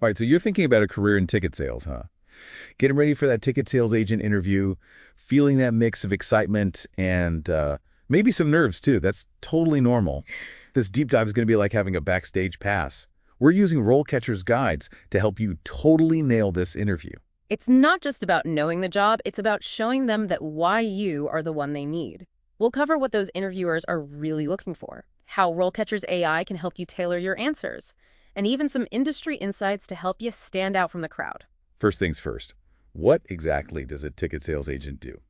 All right, so you're thinking about a career in ticket sales, huh? Getting ready for that ticket sales agent interview, feeling that mix of excitement and maybe some nerves too. That's totally normal. This deep dive is going to be like having a backstage pass. We're using RoleCatcher's guides to help you totally nail this interview. It's not just about knowing the job, it's about showing them that why you are the one they need. We'll cover what those interviewers are really looking for, how RoleCatcher's AI can help you tailor your answers, and even some industry insights to help you stand out from the crowd. First things first, what exactly does a ticket sales agent do?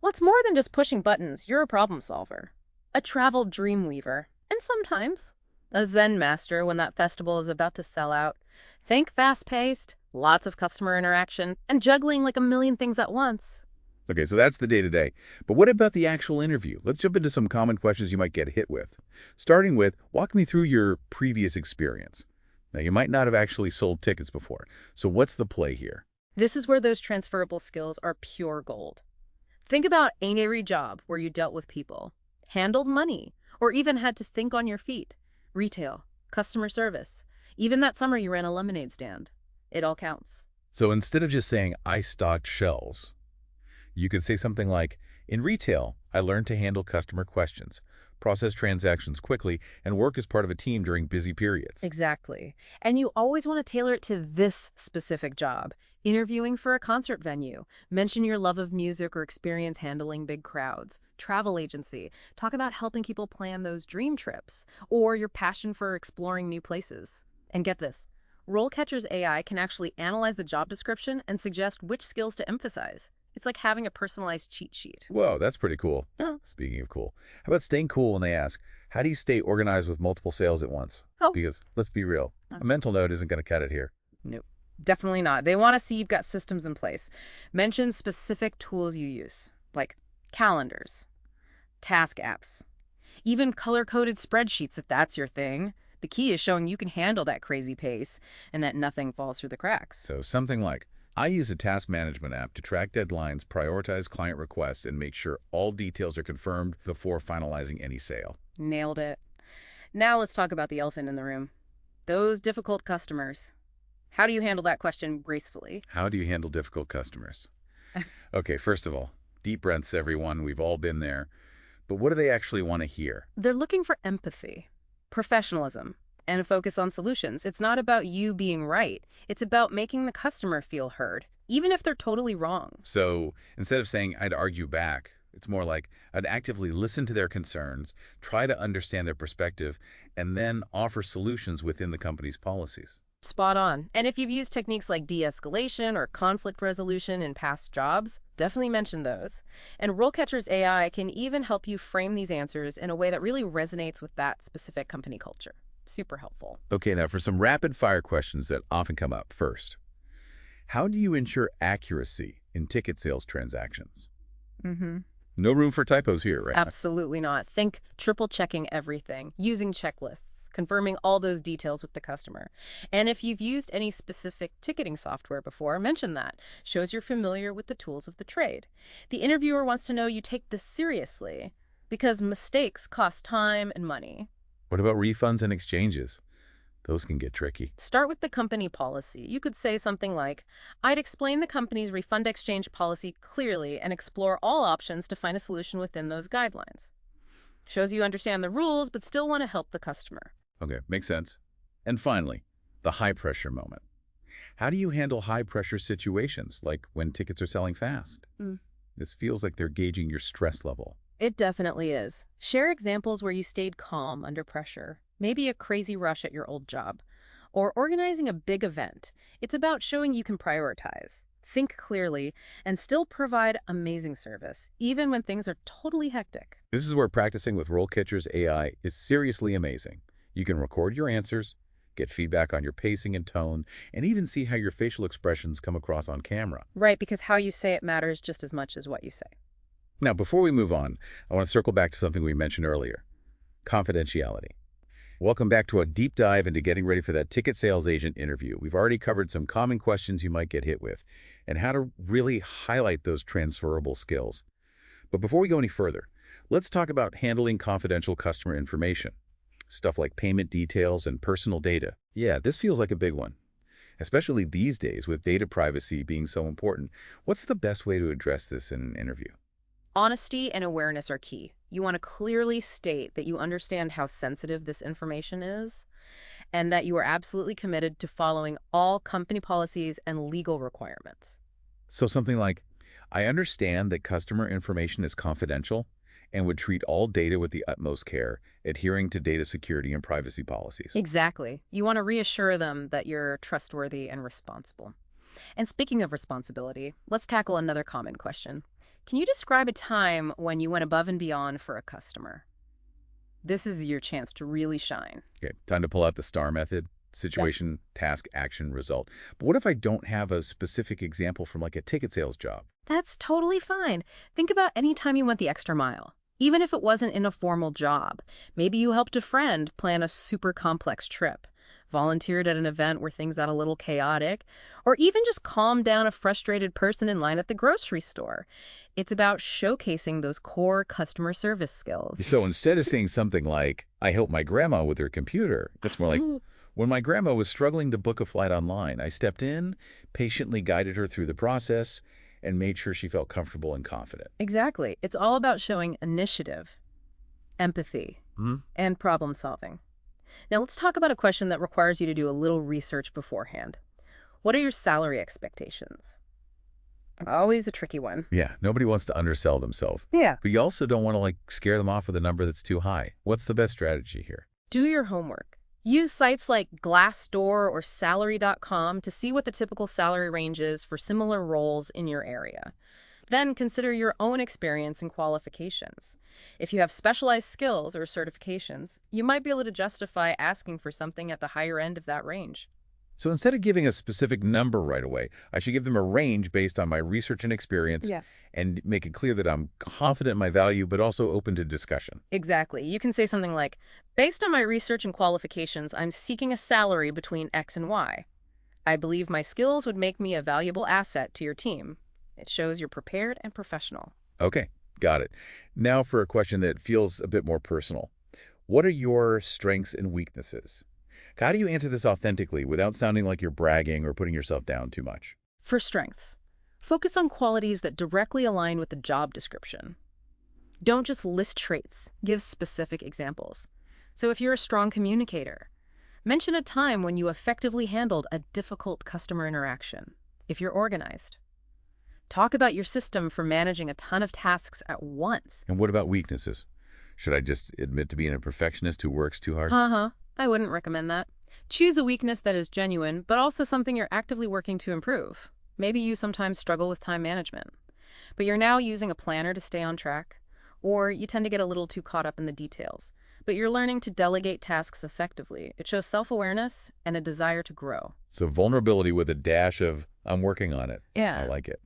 Well, it's more than just pushing buttons. You're a problem solver, a travel dream weaver, and sometimes a Zen master when that festival is about to sell out. Think fast-paced, lots of customer interaction, and juggling like a million things at once. Okay, so that's the day-to-day. But what about the actual interview? Let's jump into some common questions you might get hit with. Starting with, walk me through your previous experience. Now, you might not have actually sold tickets before, so what's the play here? This is where those transferable skills are pure gold. Think about any job where you dealt with people, handled money, or even had to think on your feet. Retail, customer service, even that summer you ran a lemonade stand. It all counts. So instead of just saying, I stocked shelves, you could say something like, in retail, I learned to handle customer questions, process transactions quickly, and work as part of a team during busy periods. Exactly. And you always want to tailor it to this specific job. Interviewing for a concert venue. Mention your love of music or experience handling big crowds. Travel agency. Talk about helping people plan those dream trips. Or your passion for exploring new places. And get this. RoleCatcher's AI can actually analyze the job description and suggest which skills to emphasize. It's like having a personalized cheat sheet. Whoa, that's pretty cool. Oh. Speaking of cool, how about staying cool when they ask, how do you stay organized with multiple sales at once? Oh. Because let's be real, a mental note isn't going to cut it here. Nope. Definitely not. They want to see you've got systems in place. Mention specific tools you use, like calendars, task apps, even color-coded spreadsheets if that's your thing. The key is showing you can handle that crazy pace and that nothing falls through the cracks. So something like, I use a task management app to track deadlines, prioritize client requests, and make sure all details are confirmed before finalizing any sale. Nailed it. Now let's talk about the elephant in the room. Those difficult customers. How do you handle that question gracefully? How do you handle difficult customers? Okay, first of all, deep breaths, everyone. We've all been there. But what do they actually want to hear? They're looking for empathy, professionalism, and a focus on solutions. It's not about you being right. It's about making the customer feel heard, even if they're totally wrong. So instead of saying I'd argue back, it's more like I'd actively listen to their concerns, try to understand their perspective, and then offer solutions within the company's policies. Spot on. And if you've used techniques like de-escalation or conflict resolution in past jobs, definitely mention those. And RoleCatcher's AI can even help you frame these answers in a way that really resonates with that specific company culture. Super helpful. Okay, now for some rapid-fire questions that often come up. First, how do you ensure accuracy in ticket sales transactions? No room for typos here, right? Absolutely not. Think triple checking everything, using checklists, confirming all those details with the customer. And if you've used any specific ticketing software before, mention that. Shows you're familiar with the tools of the trade. The interviewer wants to know you take this seriously because mistakes cost time and money. What about refunds and exchanges? Those can get tricky. Start with the company policy. You could say something like, I'd explain the company's refund exchange policy clearly and explore all options to find a solution within those guidelines. Shows you understand the rules, but still want to help the customer. Okay, makes sense. And finally, the high-pressure moment. How do you handle high-pressure situations, like when tickets are selling fast? This feels like they're gauging your stress level. It definitely is. Share examples where you stayed calm under pressure. Maybe a crazy rush at your old job, or organizing a big event. It's about showing you can prioritize, think clearly, and still provide amazing service, even when things are totally hectic. This is where practicing with RoleCatcher's AI is seriously amazing. You can record your answers, get feedback on your pacing and tone, and even see how your facial expressions come across on camera. Right, because how you say it matters just as much as what you say. Now, before we move on, I want to circle back to something we mentioned earlier, confidentiality. Welcome back to a deep dive into getting ready for that ticket sales agent interview. We've already covered some common questions you might get hit with and how to really highlight those transferable skills. But before we go any further, let's talk about handling confidential customer information. Stuff like payment details and personal data. Yeah, this feels like a big one. especially these days with data privacy being so important. What's the best way to address this in an interview? Honesty and awareness are key. You want to clearly state that you understand how sensitive this information is and that you are absolutely committed to following all company policies and legal requirements. So something like, I understand that customer information is confidential and would treat all data with the utmost care, adhering to data security and privacy policies. Exactly. You want to reassure them that you're trustworthy and responsible. And speaking of responsibility, let's tackle another common question. Can you describe a time when you went above and beyond for a customer? This is your chance to really shine. Okay, time to pull out the STAR method: situation, task, action, result. But what if I don't have a specific example from like a ticket sales job? That's totally fine. Think about any time you went the extra mile. Even if it wasn't in a formal job. Maybe you helped a friend plan a super complex trip, volunteered at an event where things got a little chaotic, or even just calmed down a frustrated person in line at the grocery store. It's about showcasing those core customer service skills. So instead of saying something like, I helped my grandma with her computer, it's more like, when my grandma was struggling to book a flight online, I stepped in, patiently guided her through the process, and made sure she felt comfortable and confident. Exactly. It's all about showing initiative, empathy, and problem solving. Now let's talk about a question that requires you to do a little research beforehand. What are your salary expectations? Always a tricky one. Yeah, nobody wants to undersell themselves. Yeah. But you also don't want to scare them off with a number that's too high. What's the best strategy here? Do your homework. Use sites like Glassdoor or Salary.com to see what the typical salary range is for similar roles in your area. Then consider your own experience and qualifications. If you have specialized skills or certifications, you might be able to justify asking for something at the higher end of that range. So instead of giving a specific number right away, I should give them a range based on my research and experience and make it clear that I'm confident in my value, but also open to discussion. Exactly. You can say something like, based on my research and qualifications, I'm seeking a salary between X and Y. I believe my skills would make me a valuable asset to your team. It shows you're prepared and professional. Okay, got it. Now for a question that feels a bit more personal. What are your strengths and weaknesses? How do you answer this authentically without sounding like you're bragging or putting yourself down too much? For strengths, focus on qualities that directly align with the job description. Don't just list traits, give specific examples. So if you're a strong communicator, mention a time when you effectively handled a difficult customer interaction. If you're organized, talk about your system for managing a ton of tasks at once. And what about weaknesses? Should I just admit to being a perfectionist who works too hard? I wouldn't recommend that. Choose a weakness that is genuine, but also something you're actively working to improve. Maybe you sometimes struggle with time management, but you're now using a planner to stay on track, or you tend to get a little too caught up in the details, but you're learning to delegate tasks effectively. It shows self-awareness and a desire to grow. So vulnerability with a dash of, I'm working on it. Yeah. I like it.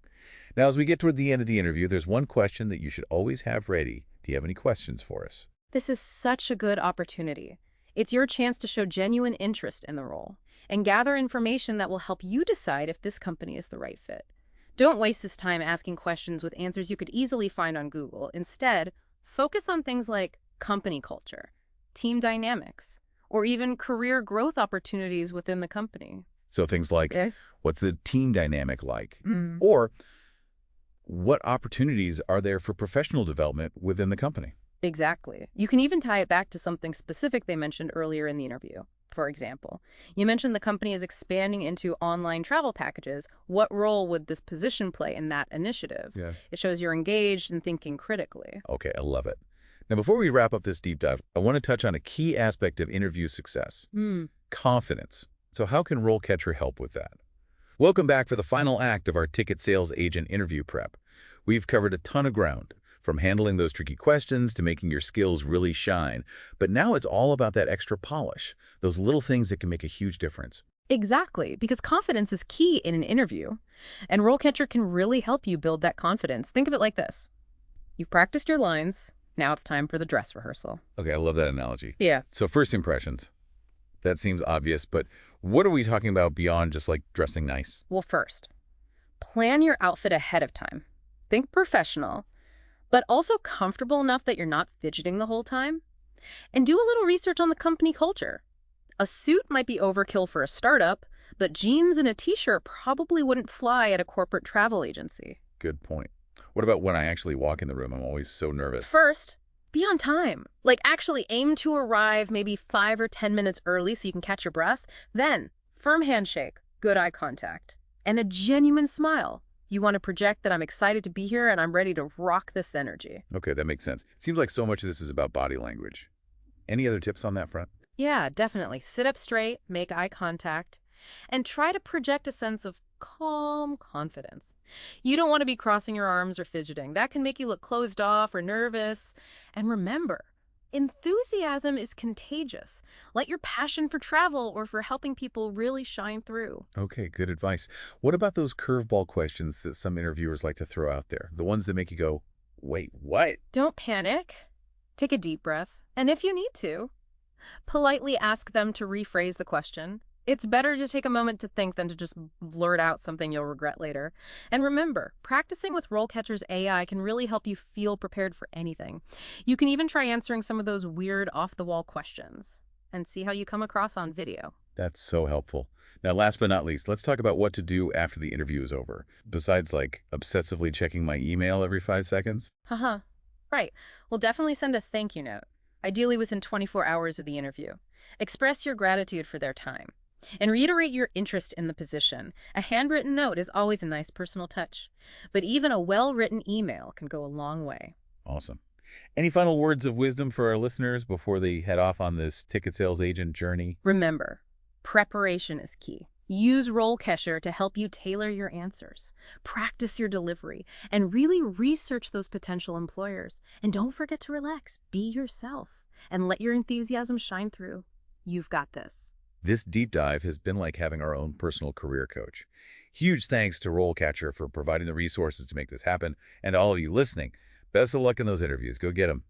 Now, as we get toward the end of the interview, there's one question that you should always have ready. Do you have any questions for us? This is such a good opportunity. It's your chance to show genuine interest in the role and gather information that will help you decide if this company is the right fit. Don't waste this time asking questions with answers you could easily find on Google. Instead, focus on things like company culture, team dynamics, or even career growth opportunities within the company. So things like, what's the team dynamic like? Or what opportunities are there for professional development within the company? Exactly. You can even tie it back to something specific they mentioned earlier in the interview. For example, you mentioned the company is expanding into online travel packages. What role would this position play in that initiative? It shows you're engaged and thinking critically. Okay, I love it. Now, before we wrap up this deep dive, I want to touch on a key aspect of interview success: confidence. So how can RoleCatcher help with that? Welcome back for the final act of our ticket sales agent interview prep. We've covered a ton of ground, from handling those tricky questions to making your skills really shine. But now it's all about that extra polish, those little things that can make a huge difference. Exactly, because confidence is key in an interview. And RoleCatcher can really help you build that confidence. Think of it like this. You've practiced your lines. Now it's time for the dress rehearsal. Okay, I love that analogy. Yeah. So first impressions. That seems obvious, but what are we talking about beyond just dressing nice? Well, first, plan your outfit ahead of time. Think professional, but also comfortable enough that you're not fidgeting the whole time. And do a little research on the company culture. A suit might be overkill for a startup, but jeans and a t-shirt probably wouldn't fly at a corporate travel agency. Good point. What about when I actually walk in the room? I'm always so nervous. First, be on time. Like, actually aim to arrive maybe 5 or 10 minutes early so you can catch your breath. Then, firm handshake, good eye contact, and a genuine smile. You want to project that I'm excited to be here and I'm ready to rock this energy. Okay, that makes sense. It seems like so much of this is about body language. Any other tips on that front? Yeah, definitely. Sit up straight, make eye contact, and try to project a sense of calm confidence. You don't want to be crossing your arms or fidgeting. That can make you look closed off or nervous. And remember, enthusiasm is contagious. Let your passion for travel or for helping people really shine through. Okay, good advice. What about those curveball questions that some interviewers like to throw out there? The ones that make you go, wait, what? Don't panic. Take a deep breath. And if you need to, politely ask them to rephrase the question. It's better to take a moment to think than to just blurt out something you'll regret later. And remember, practicing with RoleCatcher's AI can really help you feel prepared for anything. You can even try answering some of those weird off-the-wall questions and see how you come across on video. That's so helpful. Now, last but not least, let's talk about what to do after the interview is over. Besides, like, obsessively checking my email every 5 seconds? Haha. Right. Well, definitely send a thank you note, ideally within 24 hours of the interview. Express your gratitude for their time. And reiterate your interest in the position. A handwritten note is always a nice personal touch. But even a well-written email can go a long way. Awesome. Any final words of wisdom for our listeners before they head off on this ticket sales agent journey? Remember, preparation is key. Use RoleCatcher to help you tailor your answers. Practice your delivery, and really research those potential employers. And don't forget to relax. Be yourself, and let your enthusiasm shine through. You've got this. This deep dive has been like having our own personal career coach. Huge thanks to RoleCatcher for providing the resources to make this happen, and to all of you listening. Best of luck in those interviews. Go get them.